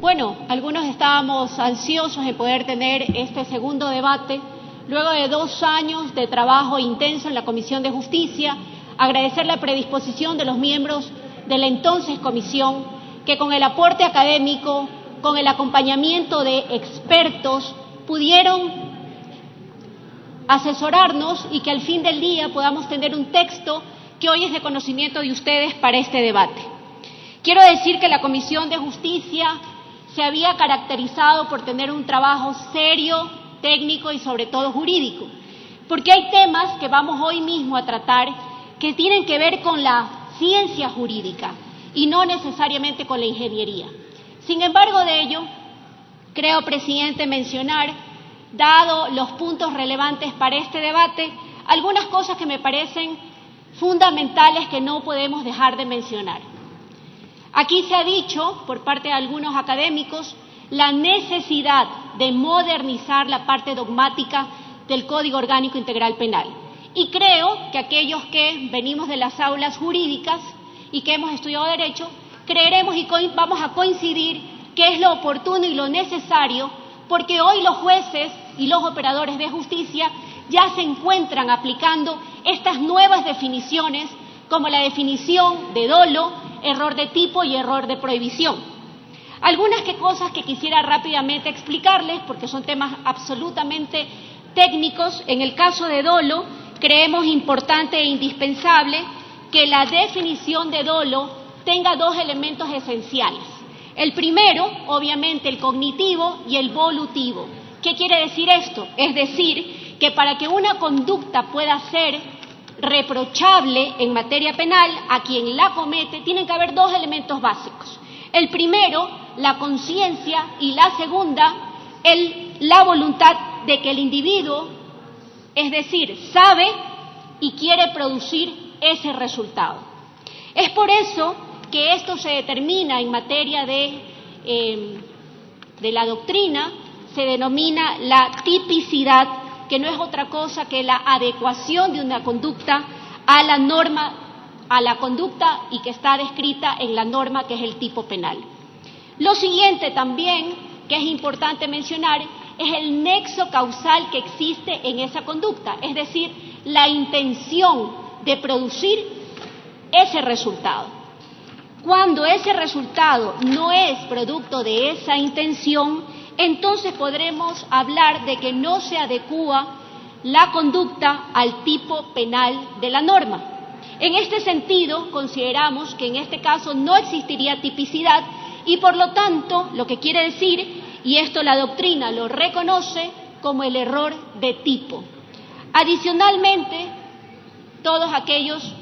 Bueno, algunos estábamos ansiosos de poder tener este segundo debate, luego de 2 años de trabajo intenso en la Comisión de Justicia. Agradecer la predisposición de los miembros de la entonces comisión, que con el aporte académico, con el acompañamiento de expertos, pudieron asesorarnos y que al fin del día podamos tener un texto que hoy es de conocimiento de ustedes para este debate. Quiero decir que la Comisión de Justicia se había caracterizado por tener un trabajo serio, técnico y sobre todo jurídico, porque hay temas que vamos hoy mismo a tratar que tienen que ver con la ciencia jurídica y no necesariamente con la ingeniería. Sin embargo de ello, creo, presidente, mencionar, dado los puntos relevantes para este debate, algunas cosas que me parecen fundamentales que no podemos dejar de mencionar. Aquí se ha dicho, por parte de algunos académicos, la necesidad de modernizar la parte dogmática del Código Orgánico Integral Penal. Y creo que aquellos que venimos de las aulas jurídicas y que hemos estudiado Derecho, creeremos y vamos a coincidir que es lo oportuno y lo necesario, porque hoy los jueces y los operadores de justicia ya se encuentran aplicando estas nuevas definiciones, como la definición de dolo, error de tipo y error de prohibición. Algunas cosas que quisiera rápidamente explicarles, porque son temas absolutamente técnicos. En el caso de dolo, creemos importante e indispensable que la definición de dolo tenga 2 elementos esenciales. El primero, obviamente, el cognitivo y el volutivo. ¿Qué quiere decir esto? Es decir, que para que una conducta pueda ser reprochable en materia penal, a quien la comete, tienen que haber 2 elementos básicos. El primero, la conciencia, y la segunda, la voluntad de que el individuo, es decir, sabe y quiere producir ese resultado. Es por eso que esto se determina en materia de la doctrina, se denomina la tipicidad, que no es otra cosa que la adecuación de una conducta a la norma, a la conducta y que está descrita en la norma que es el tipo penal. Lo siguiente también, que es importante mencionar, es el nexo causal que existe en esa conducta, es decir, la intención de producir ese resultado. Cuando ese resultado no es producto de esa intención, entonces podremos hablar de que no se adecúa la conducta al tipo penal de la norma. En este sentido, consideramos que en este caso no existiría tipicidad y, por lo tanto, lo que quiere decir, y esto la doctrina lo reconoce, como el error de tipo. Adicionalmente, todos aquellos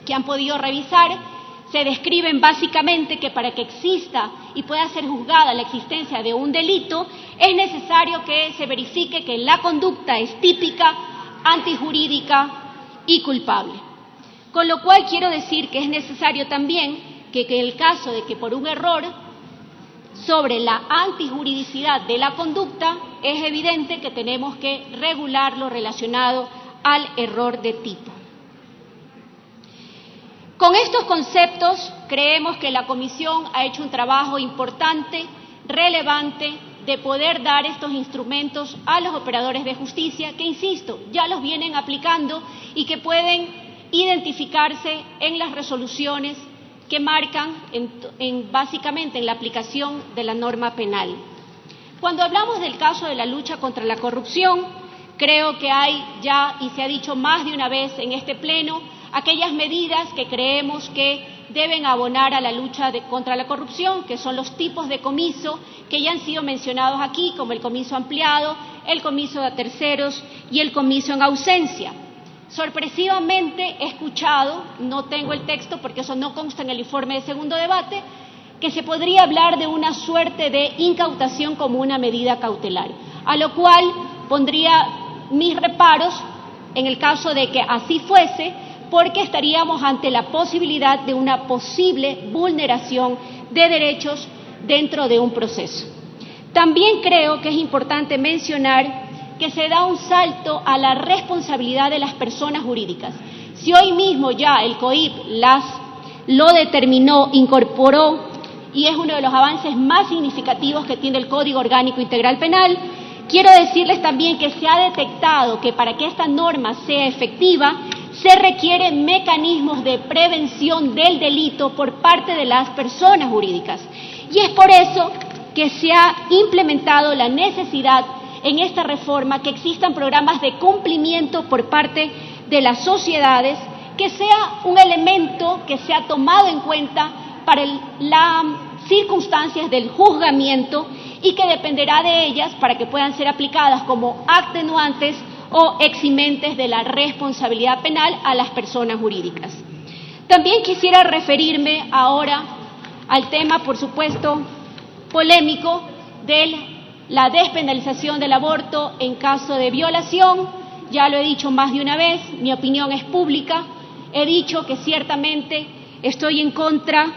que han podido revisar, se describen básicamente que para que exista y pueda ser juzgada la existencia de un delito, es necesario que se verifique que la conducta es típica, antijurídica y culpable. Con lo cual quiero decir que es necesario también que en el caso de que por un error sobre la antijuridicidad de la conducta, es evidente que tenemos que regular lo relacionado al error de tipo. Con estos conceptos, creemos que la Comisión ha hecho un trabajo importante, relevante, de poder dar estos instrumentos a los operadores de justicia, que, insisto, ya los vienen aplicando y que pueden identificarse en las resoluciones que marcan básicamente en la aplicación de la norma penal. Cuando hablamos del caso de la lucha contra la corrupción, creo que hay ya, y se ha dicho más de una vez en este pleno, aquellas medidas que creemos que deben abonar a la lucha contra la corrupción, que son los tipos de comiso que ya han sido mencionados aquí, como el comiso ampliado, el comiso a terceros y el comiso en ausencia. Sorpresivamente he escuchado, no tengo el texto porque eso no consta en el informe de segundo debate, que se podría hablar de una suerte de incautación como una medida cautelar, a lo cual pondría mis reparos en el caso de que así fuese, porque estaríamos ante la posibilidad de una posible vulneración de derechos dentro de un proceso. También creo que es importante mencionar que se da un salto a la responsabilidad de las personas jurídicas. Si hoy mismo ya el COIP lo determinó, incorporó y es uno de los avances más significativos que tiene el Código Orgánico Integral Penal. Quiero decirles también que se ha detectado que para que esta norma sea efectiva, se requieren mecanismos de prevención del delito por parte de las personas jurídicas. Y es por eso que se ha implementado la necesidad en esta reforma que existan programas de cumplimiento por parte de las sociedades, que sea un elemento que sea tomado en cuenta para las circunstancias del juzgamiento y que dependerá de ellas para que puedan ser aplicadas como atenuantes o eximentes de la responsabilidad penal a las personas jurídicas. También quisiera referirme ahora al tema, por supuesto, polémico de la despenalización del aborto en caso de violación. Ya lo he dicho más de una vez, mi opinión es pública. He dicho que ciertamente estoy en contra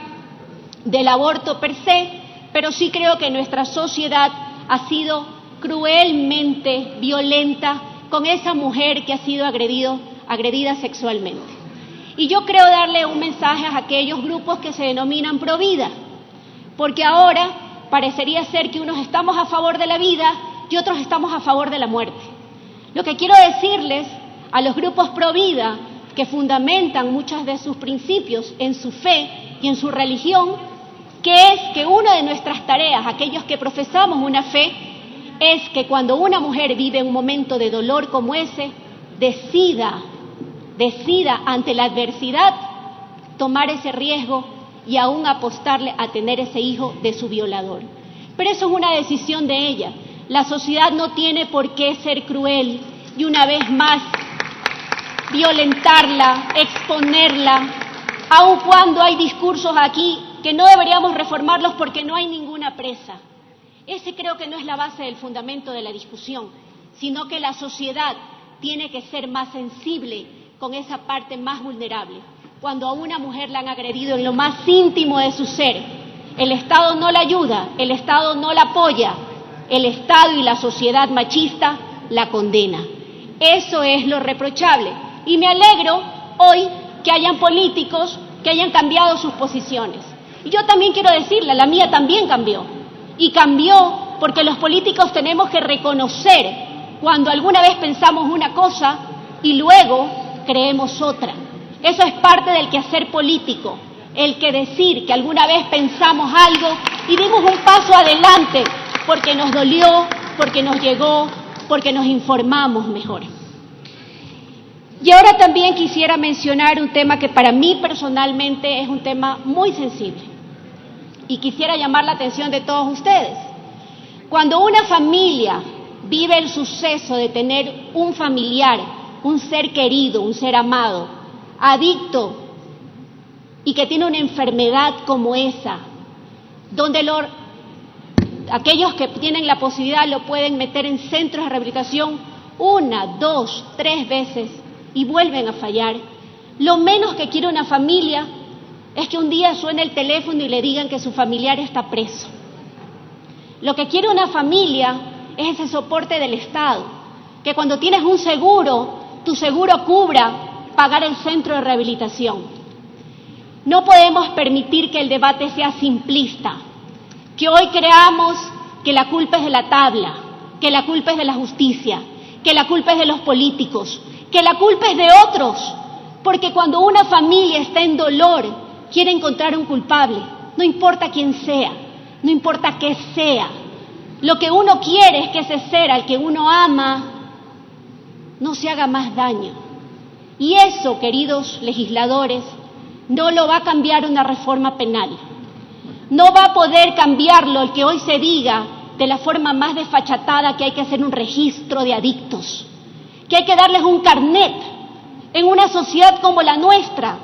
del aborto per se, pero sí creo que nuestra sociedad ha sido cruelmente violenta con esa mujer que ha sido agredida sexualmente. Y yo creo darle un mensaje a aquellos grupos que se denominan provida, porque ahora parecería ser que unos estamos a favor de la vida y otros estamos a favor de la muerte. Lo que quiero decirles a los grupos provida, que fundamentan muchos de sus principios en su fe y en su religión, que es que una de nuestras tareas, aquellos que profesamos una fe, es que cuando una mujer vive un momento de dolor como ese, decida ante la adversidad tomar ese riesgo y aún apostarle a tener ese hijo de su violador. Pero eso es una decisión de ella. La sociedad no tiene por qué ser cruel y una vez más violentarla, exponerla, aun cuando hay discursos aquí que no deberíamos reformarlos porque no hay ninguna presa. Ese creo que no es la base del fundamento de la discusión, sino que la sociedad tiene que ser más sensible con esa parte más vulnerable. Cuando a una mujer la han agredido en lo más íntimo de su ser, el Estado no la ayuda, el Estado no la apoya, el Estado y la sociedad machista la condena. Eso es lo reprochable. Y me alegro hoy que hayan políticos que hayan cambiado sus posiciones. Y yo también quiero decirle, la mía también cambió. Y cambió porque los políticos tenemos que reconocer cuando alguna vez pensamos una cosa y luego creemos otra. Eso es parte del quehacer político, el que decir que alguna vez pensamos algo y dimos un paso adelante porque nos dolió, porque nos llegó, porque nos informamos mejor. Y ahora también quisiera mencionar un tema que para mí personalmente es un tema muy sensible. Y quisiera llamar la atención de todos ustedes. Cuando una familia vive el suceso de tener un familiar, un ser querido, un ser amado, adicto y que tiene una enfermedad como esa, donde aquellos que tienen la posibilidad lo pueden meter en centros de rehabilitación 1, 2, 3 veces y vuelven a fallar, lo menos que quiere una familia es que un día suene el teléfono y le digan que su familiar está preso. Lo que quiere una familia es ese soporte del Estado, que cuando tienes un seguro, tu seguro cubra pagar el centro de rehabilitación. No podemos permitir que el debate sea simplista, que hoy creamos que la culpa es de la tabla, que la culpa es de la justicia, que la culpa es de los políticos, que la culpa es de otros, porque cuando una familia está en dolor, quiere encontrar un culpable, no importa quién sea, no importa qué sea. Lo que uno quiere es que ese ser al que uno ama no se haga más daño. Y eso, queridos legisladores, no lo va a cambiar una reforma penal. No va a poder cambiarlo el que hoy se diga de la forma más desfachatada que hay que hacer un registro de adictos, que hay que darles un carnet en una sociedad como la nuestra,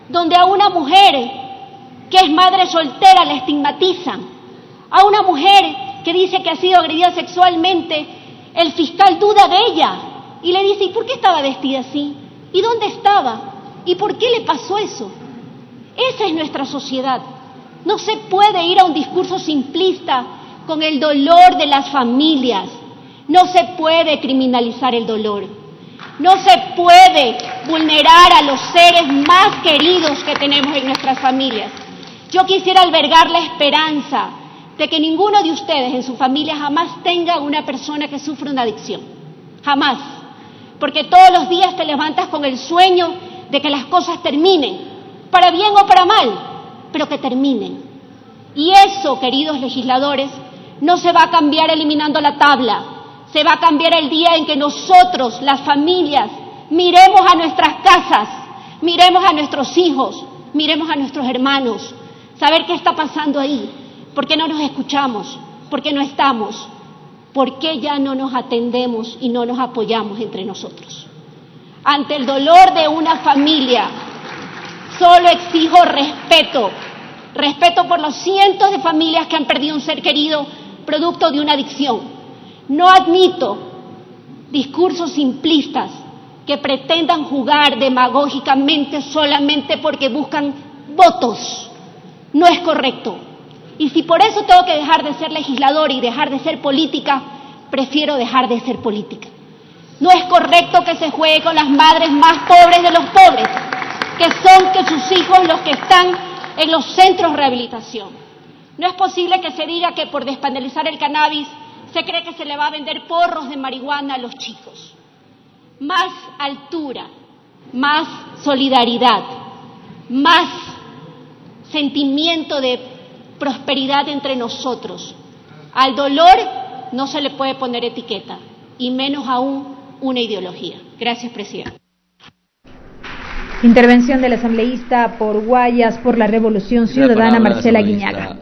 donde a una mujer que es madre soltera la estigmatizan, a una mujer que dice que ha sido agredida sexualmente, el fiscal duda de ella y le dice, ¿y por qué estaba vestida así? ¿Y dónde estaba? ¿Y por qué le pasó eso? Esa es nuestra sociedad. No se puede ir a un discurso simplista con el dolor de las familias. No se puede criminalizar el dolor. No se puede vulnerar a los seres más queridos que tenemos en nuestras familias. Yo quisiera albergar la esperanza de que ninguno de ustedes en su familia jamás tenga una persona que sufre una adicción. Jamás. Porque todos los días te levantas con el sueño de que las cosas terminen, para bien o para mal, pero que terminen. Y eso, queridos legisladores, no se va a cambiar eliminando la tabla, se va a cambiar el día en que nosotros, las familias, miremos a nuestras casas, miremos a nuestros hijos, miremos a nuestros hermanos, saber qué está pasando ahí, por qué no nos escuchamos, por qué no estamos, por qué ya no nos atendemos y no nos apoyamos entre nosotros. Ante el dolor de una familia, solo exijo respeto por los cientos de familias que han perdido un ser querido producto de una adicción. No admito discursos simplistas que pretendan jugar demagógicamente solamente porque buscan votos. No es correcto. Y si por eso tengo que dejar de ser legisladora y dejar de ser política, prefiero dejar de ser política. No es correcto que se juegue con las madres más pobres de los pobres, que sus hijos los que están en los centros de rehabilitación. No es posible que se diga que por despenalizar el cannabis se cree que se le va a vender porros de marihuana a los chicos. Más altura, más solidaridad, más sentimiento de prosperidad entre nosotros. Al dolor no se le puede poner etiqueta, y menos aún una ideología. Gracias, presidenta. Intervención del asambleísta por Guayas por la Revolución Ciudadana, Marcela Guiñaga.